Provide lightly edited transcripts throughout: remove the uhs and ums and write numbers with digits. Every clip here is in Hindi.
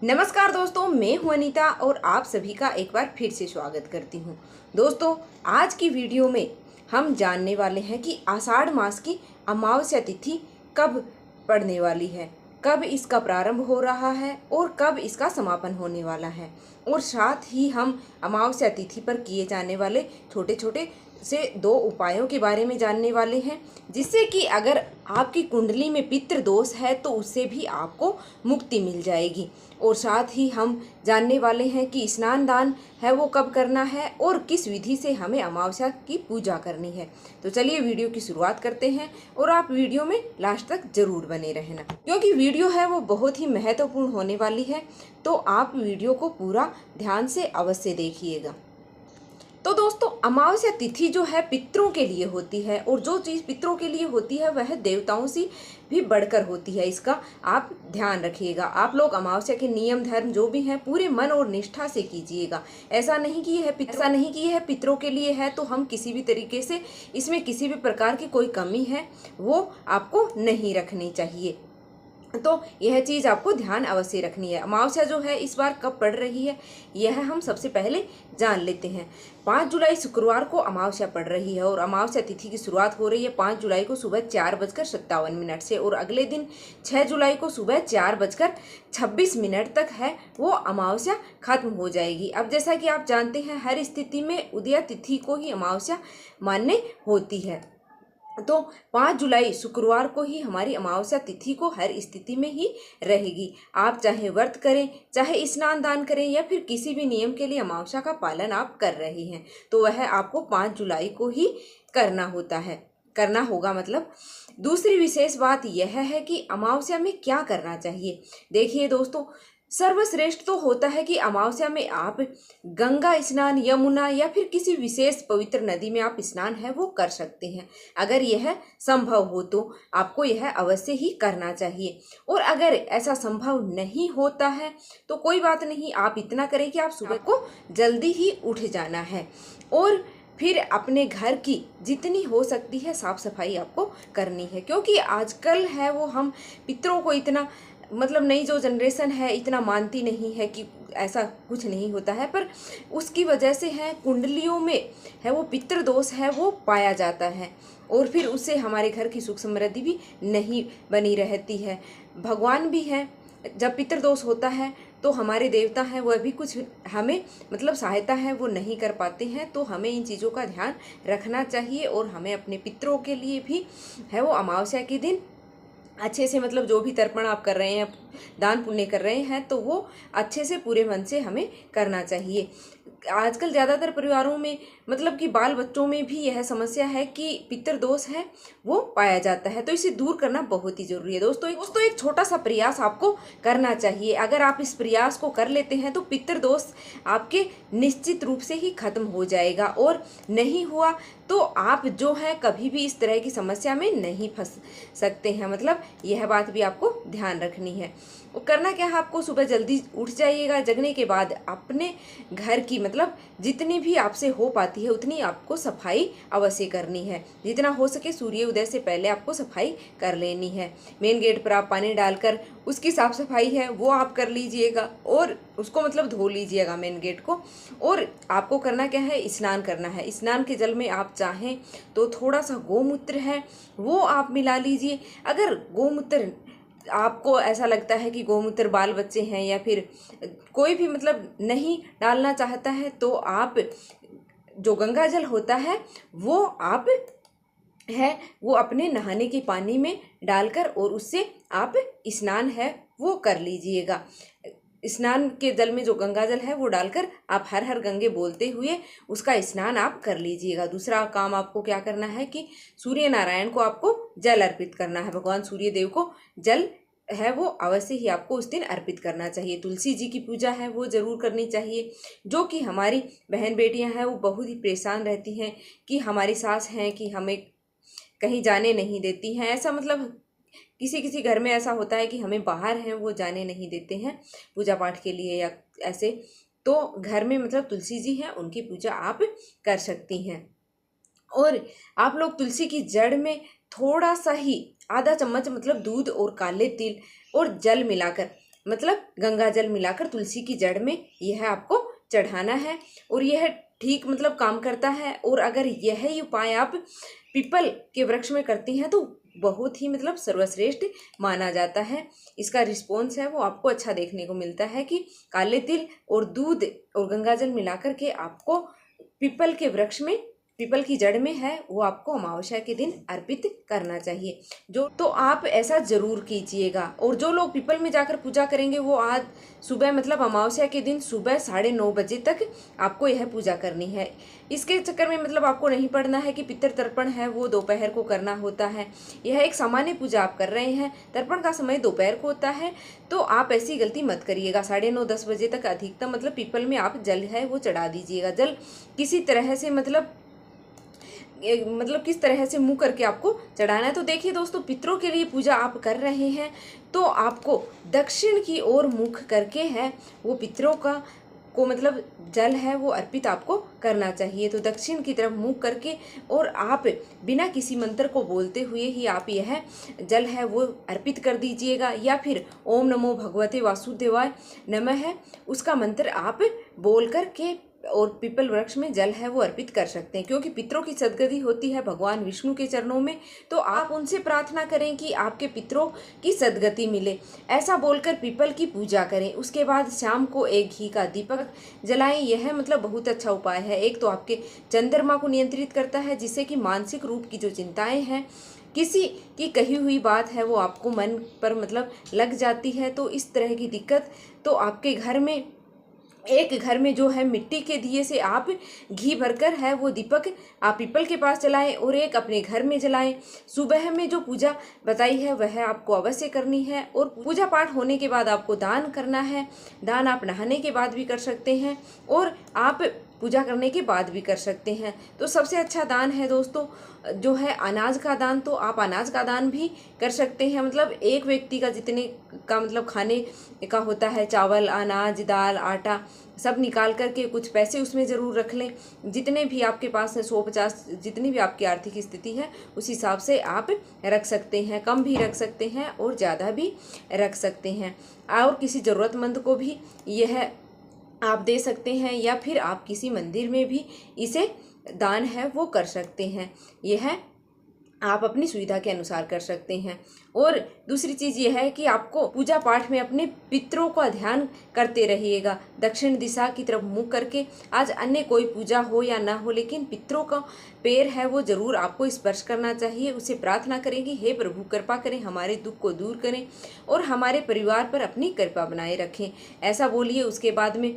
नमस्कार दोस्तों, मैं हूं अनीता और आप सभी का एक बार फिर से स्वागत करती हूं। दोस्तों, आज की वीडियो में हम जानने वाले हैं कि आषाढ़ मास की अमावस्या तिथि कब पड़ने वाली है, कब इसका प्रारंभ हो रहा है और कब इसका समापन होने वाला है। और साथ ही हम अमावस्या तिथि पर किए जाने वाले छोटे छोटे से 2 उपायों के बारे में जानने वाले हैं, जिससे कि अगर आपकी कुंडली में पितृ दोष है तो उससे भी आपको मुक्ति मिल जाएगी। और साथ ही हम जानने वाले हैं कि स्नान दान है वो कब करना है और किस विधि से हमें अमावस्या की पूजा करनी है। तो चलिए वीडियो की शुरुआत करते हैं और आप वीडियो में लास्ट तक जरूर बने रहना, क्योंकि वीडियो है वो बहुत ही महत्वपूर्ण होने वाली है। तो आप वीडियो को पूरा ध्यान से अवश्य देखिएगा। तो दोस्तों, अमावस्या तिथि जो है पितरों के लिए होती है, और जो चीज़ पितरों के लिए होती है वह देवताओं से भी बढ़कर होती है। इसका आप ध्यान रखिएगा। आप लोग अमावस्या के नियम धर्म जो भी हैं पूरे मन और निष्ठा से कीजिएगा। ऐसा नहीं कि यह पितरों के लिए है तो हम किसी भी तरीके से इसमें किसी भी प्रकार की कोई कमी है वो आपको नहीं रखनी चाहिए। तो यह चीज़ आपको ध्यान अवश्य रखनी है। अमावस्या जो है इस बार कब पड़ रही है यह हम सबसे पहले जान लेते हैं। 5 जुलाई शुक्रवार को अमावस्या पड़ रही है और अमावस्या तिथि की शुरुआत हो रही है 5 जुलाई को सुबह 4:57 से, और अगले दिन 6 जुलाई को सुबह 4:26 तक है वो अमावस्या खत्म हो जाएगी। अब जैसा कि आप जानते हैं हर स्थिति में उदय तिथि को ही अमावस्या मान्य होती है। तो 5 जुलाई शुक्रवार को ही हमारी अमावस्या तिथि को हर स्थिति में ही रहेगी। आप चाहे व्रत करें, चाहे स्नान दान करें या फिर किसी भी नियम के लिए अमावस्या का पालन आप कर रहे हैं तो वह आपको 5 जुलाई को ही करना होगा। मतलब दूसरी विशेष बात यह है कि अमावस्या में क्या करना चाहिए। देखिए दोस्तों, सर्वश्रेष्ठ तो होता है कि अमावस्या में आप गंगा स्नान, यमुना या फिर किसी विशेष पवित्र नदी में आप स्नान है वो कर सकते हैं। अगर यह संभव हो तो आपको यह अवश्य ही करना चाहिए। और अगर ऐसा संभव नहीं होता है तो कोई बात नहीं, आप इतना करें कि आप सुबह को जल्दी ही उठ जाना है और फिर अपने घर की जितनी हो सकती है साफ सफाई आपको करनी है। क्योंकि आजकल है वो हम पितरों को इतना, मतलब नई जो जनरेशन है इतना मानती नहीं है कि ऐसा कुछ नहीं होता है, पर उसकी वजह से है कुंडलियों में है वो पितृ दोष है वो पाया जाता है और फिर उससे हमारे घर की सुख समृद्धि भी नहीं बनी रहती है। भगवान भी हैं, जब पितृ दोष होता है तो हमारे देवता हैं वह भी कुछ हमें मतलब सहायता है वो नहीं कर पाते हैं। तो हमें इन चीज़ों का ध्यान रखना चाहिए और हमें अपने पितरों के लिए भी है वो अमावस्या के दिन अच्छे से, मतलब जो भी तर्पण आप कर रहे हैं, दान पुण्य कर रहे हैं तो वो अच्छे से पूरे मन से हमें करना चाहिए। आजकल ज़्यादातर परिवारों में मतलब कि बाल बच्चों में भी यह समस्या है कि पितृ दोष है वो पाया जाता है, तो इसे दूर करना बहुत ही जरूरी है। दोस्तों एक छोटा सा प्रयास आपको करना चाहिए। अगर आप इस प्रयास को कर लेते हैं तो पितृ दोष आपके निश्चित रूप से ही खत्म हो जाएगा, और नहीं हुआ तो आप जो है कभी भी इस तरह की समस्या में नहीं फंस सकते हैं। मतलब यह बात भी आपको ध्यान रखनी है। वो करना क्या है, आपको सुबह जल्दी उठ जाइएगा। जगने के बाद अपने घर की मतलब जितनी भी आपसे हो पाती है उतनी आपको सफाई अवश्य करनी है। जितना हो सके सूर्य उदय से पहले आपको सफाई कर लेनी है। मेन गेट पर आप पानी डालकर उसकी साफ सफाई है वो आप कर लीजिएगा और उसको मतलब धो लीजिएगा मेन गेट को। और आपको करना क्या है, स्नान करना है। स्नान के जल में आप चाहें तो थोड़ा सा गोमूत्र है वो आप मिला लीजिए। अगर गोमूत्र आपको ऐसा लगता है कि गोमूत्र बाल बच्चे हैं या फिर कोई भी मतलब नहीं डालना चाहता है तो आप जो गंगा जल होता है वो आप है वो अपने नहाने के पानी में डालकर और उससे आप स्नान है वो कर लीजिएगा। स्नान के जल में जो गंगा जल है वो डालकर आप हर हर गंगे बोलते हुए उसका स्नान आप कर लीजिएगा। दूसरा काम आपको क्या करना है कि सूर्य नारायण को आपको जल अर्पित करना है। भगवान सूर्य देव को जल है वो अवश्य ही आपको उस दिन अर्पित करना चाहिए। तुलसी जी की पूजा है वो ज़रूर करनी चाहिए। जो कि हमारी बहन बेटियां हैं वो बहुत ही परेशान रहती हैं कि हमारी सास हैं कि हमें कहीं जाने नहीं देती हैं। ऐसा मतलब किसी किसी घर में ऐसा होता है कि हमें बाहर हैं वो जाने नहीं देते हैं पूजा पाठ के लिए या ऐसे, तो घर में मतलब तुलसी जी हैं उनकी पूजा आप कर सकती हैं। और आप लोग तुलसी की जड़ में थोड़ा सा ही आधा चम्मच मतलब दूध और काले तिल और जल मिलाकर मतलब गंगा जल मिलाकर तुलसी की जड़ में यह आपको चढ़ाना है और यह ठीक मतलब काम करता है। और अगर यह ही उपाय आप पीपल के वृक्ष में करती हैं तो बहुत ही मतलब सर्वश्रेष्ठ माना जाता है। इसका रिस्पॉन्स है वो आपको अच्छा देखने को मिलता है कि काले तिल और दूध और गंगाजल मिलाकर के आपको पीपल के वृक्ष में, पीपल की जड़ में है वो आपको अमावस्या के दिन अर्पित करना चाहिए। जो तो आप ऐसा जरूर कीजिएगा। और जो लोग पीपल में जाकर पूजा करेंगे वो आज सुबह मतलब अमावस्या के दिन सुबह 9:30 बजे तक आपको यह पूजा करनी है। इसके चक्कर में मतलब आपको नहीं पड़ना है कि पितृ तर्पण है वो दोपहर को करना होता है। यह एक सामान्य पूजा आप कर रहे हैं, तर्पण का समय दोपहर को होता है, तो आप ऐसी गलती मत करिएगा। 9:30-10 बजे तक अधिकतम मतलब पीपल में आप जल है वो चढ़ा दीजिएगा। जल किसी तरह से मतलब किस तरह से मुंह करके आपको चढ़ाना है। तो देखिए दोस्तों, पितरों के लिए पूजा आप कर रहे हैं तो आपको दक्षिण की ओर मुख करके है वो पितरों को मतलब जल है वो अर्पित आपको करना चाहिए। तो दक्षिण की तरफ मुंह करके और आप बिना किसी मंत्र को बोलते हुए ही आप यह जल है वो अर्पित कर दीजिएगा। या फिर ओम नमो भगवते वासुदेवाय नमः है उसका मंत्र आप बोल कर के और पीपल वृक्ष में जल है वो अर्पित कर सकते हैं। क्योंकि पितरों की सदगति होती है भगवान विष्णु के चरणों में, तो आप उनसे प्रार्थना करें कि आपके पितरों की सदगति मिले, ऐसा बोलकर पीपल की पूजा करें। उसके बाद शाम को एक घी का दीपक जलाएं। यह मतलब बहुत अच्छा उपाय है। एक तो आपके चंद्रमा को नियंत्रित करता है जिससे कि मानसिक रूप की जो चिंताएं हैं, किसी की कही हुई बात है वो आपको मन पर मतलब लग जाती है, तो इस तरह की दिक्कत तो आपके घर में एक घर में जो है मिट्टी के दिए से आप घी भरकर है वो दीपक आप पीपल के पास जलाएं और एक अपने घर में जलाएं। सुबह में जो पूजा बताई है वह आपको अवश्य करनी है। और पूजा पाठ होने के बाद आपको दान करना है। दान आप नहाने के बाद भी कर सकते हैं और आप पूजा करने के बाद भी कर सकते हैं। तो सबसे अच्छा दान है दोस्तों जो है अनाज का दान। तो आप अनाज का दान भी कर सकते हैं। मतलब एक व्यक्ति का जितने का मतलब खाने का होता है, चावल, अनाज, दाल, आटा सब निकाल करके कुछ पैसे उसमें ज़रूर रख लें। जितने भी आपके पास है 150 जितनी भी आपकी आर्थिक स्थिति है उस हिसाब से आप रख सकते हैं। कम भी रख सकते हैं और ज़्यादा भी रख सकते हैं। और किसी ज़रूरतमंद को भी यह आप दे सकते हैं या फिर आप किसी मंदिर में भी इसे दान है वो कर सकते हैं। यह आप अपनी सुविधा के अनुसार कर सकते हैं। और दूसरी चीज़ यह है कि आपको पूजा पाठ में अपने पितरों का ध्यान करते रहिएगा। दक्षिण दिशा की तरफ मुँह करके आज अन्य कोई पूजा हो या ना हो, लेकिन पितरों का पैर है वो जरूर आपको स्पर्श करना चाहिए। उसे प्रार्थना करेंगे, हे प्रभु कृपा करें, हमारे दुख को दूर करें और हमारे परिवार पर अपनी कृपा बनाए रखें, ऐसा बोलिए। उसके बाद में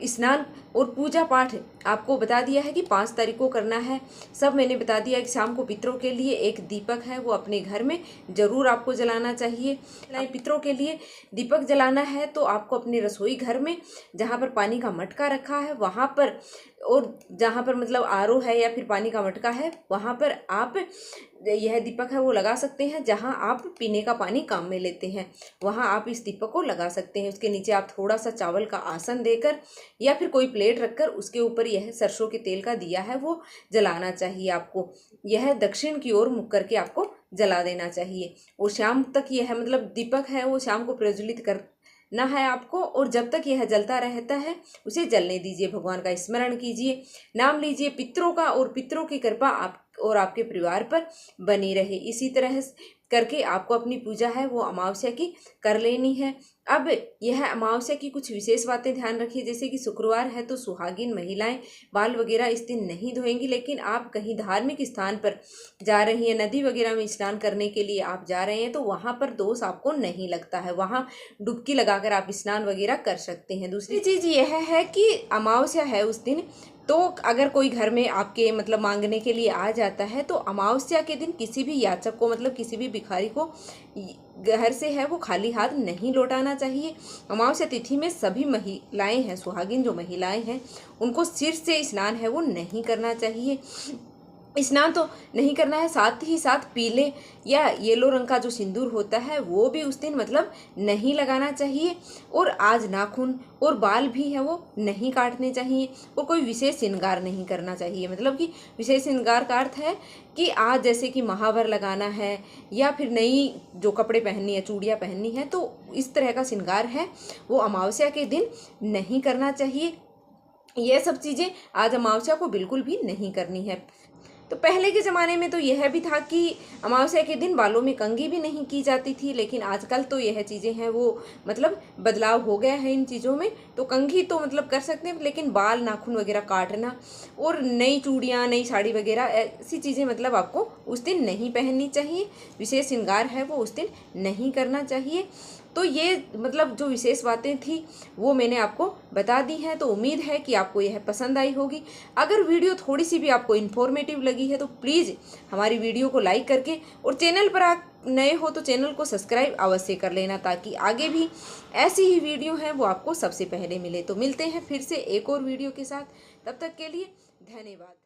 स्नान और पूजा पाठ आपको बता दिया है कि 5 तारीख को करना है। सब मैंने बता दिया कि शाम को पितरों के लिए एक दीपक है वो अपने घर में ज़रूर आपको जलाना चाहिए। पितरों के लिए दीपक जलाना है तो आपको अपने रसोई घर में जहाँ पर पानी का मटका रखा है वहाँ पर, और जहाँ पर मतलब आरओ है या फिर पानी का मटका है वहाँ पर आप यह दीपक है वो लगा सकते हैं। जहाँ आप पीने का पानी काम में लेते हैं वहाँ आप इस दीपक को लगा सकते हैं। उसके नीचे आप थोड़ा सा चावल का आसन देकर या फिर कोई प्लेट रखकर उसके ऊपर यह सरसों के तेल का दिया है वो जलाना चाहिए। आपको यह दक्षिण की ओर मुख करके आपको जला देना चाहिए। और शाम तक यह मतलब दीपक है वो शाम को प्रज्वलित करना है आपको। और जब तक यह जलता रहता है उसे जलने दीजिए। भगवान का स्मरण कीजिए, नाम लीजिए पितरों का, और पितरों की कृपा आप और आपके परिवार पर बनी रहे। इसी तरह करके आपको अपनी पूजा है वो अमावस्या की कर लेनी है। अब यह अमावस्या की कुछ विशेष बातें ध्यान रखिए, जैसे कि शुक्रवार है तो सुहागिन महिलाएं बाल वगैरह इस दिन नहीं धोएंगी। लेकिन आप कहीं धार्मिक स्थान पर जा रही हैं, नदी वगैरह में स्नान करने के लिए आप जा रहे हैं तो वहाँ पर दोष आपको नहीं लगता है, वहाँ डुबकी लगाकर आप स्नान वगैरह कर सकते हैं। दूसरी चीज़ यह है कि अमावस्या है उस दिन, तो अगर कोई घर में आपके मतलब मांगने के लिए आ जाता है तो अमावस्या के दिन किसी भी याचक को मतलब किसी भी भिखारी को घर से है वो खाली हाथ नहीं लौटाना चाहिए। अमावस्या तिथि में सभी महिलाएं हैं, सुहागिन जो महिलाएं हैं, उनको सिर से स्नान है वो नहीं करना चाहिए। स्नान तो नहीं करना है, साथ ही साथ पीले या येलो रंग का जो सिंदूर होता है वो भी उस दिन मतलब नहीं लगाना चाहिए। और आज नाखून और बाल भी है वो नहीं काटने चाहिए और कोई विशेष श्रृंगार नहीं करना चाहिए। मतलब कि विशेष श्रृंगार का अर्थ है कि आज जैसे कि महावर लगाना है या फिर नई जो कपड़े पहननी है, चूड़ियाँ पहननी है, तो इस तरह का श्रृंगार है वो अमावस्या के दिन नहीं करना चाहिए। यह सब चीज़ें आज अमावस्या को बिल्कुल भी नहीं करनी है। तो पहले के ज़माने में तो यह भी था कि अमावस्या के दिन बालों में कंघी भी नहीं की जाती थी, लेकिन आजकल तो यह चीज़ें हैं वो मतलब बदलाव हो गया है इन चीज़ों में। तो कंघी तो मतलब कर सकते हैं, लेकिन बाल नाखून वगैरह काटना और नई चूड़ियाँ, नई साड़ी वगैरह ऐसी चीज़ें मतलब आपको उस दिन नहीं पहननी चाहिए। विशेष श्रृंगार है वो उस दिन नहीं करना चाहिए। तो ये मतलब जो विशेष बातें थी वो मैंने आपको बता दी हैं। तो उम्मीद है कि आपको यह पसंद आई होगी। अगर वीडियो थोड़ी सी भी आपको इन्फॉर्मेटिव लगी है तो प्लीज़ हमारी वीडियो को लाइक करके और चैनल पर आप नए हो तो चैनल को सब्सक्राइब अवश्य कर लेना, ताकि आगे भी ऐसी ही वीडियो हैं वो आपको सबसे पहले मिले। तो मिलते हैं फिर से एक और वीडियो के साथ, तब तक के लिए धन्यवाद।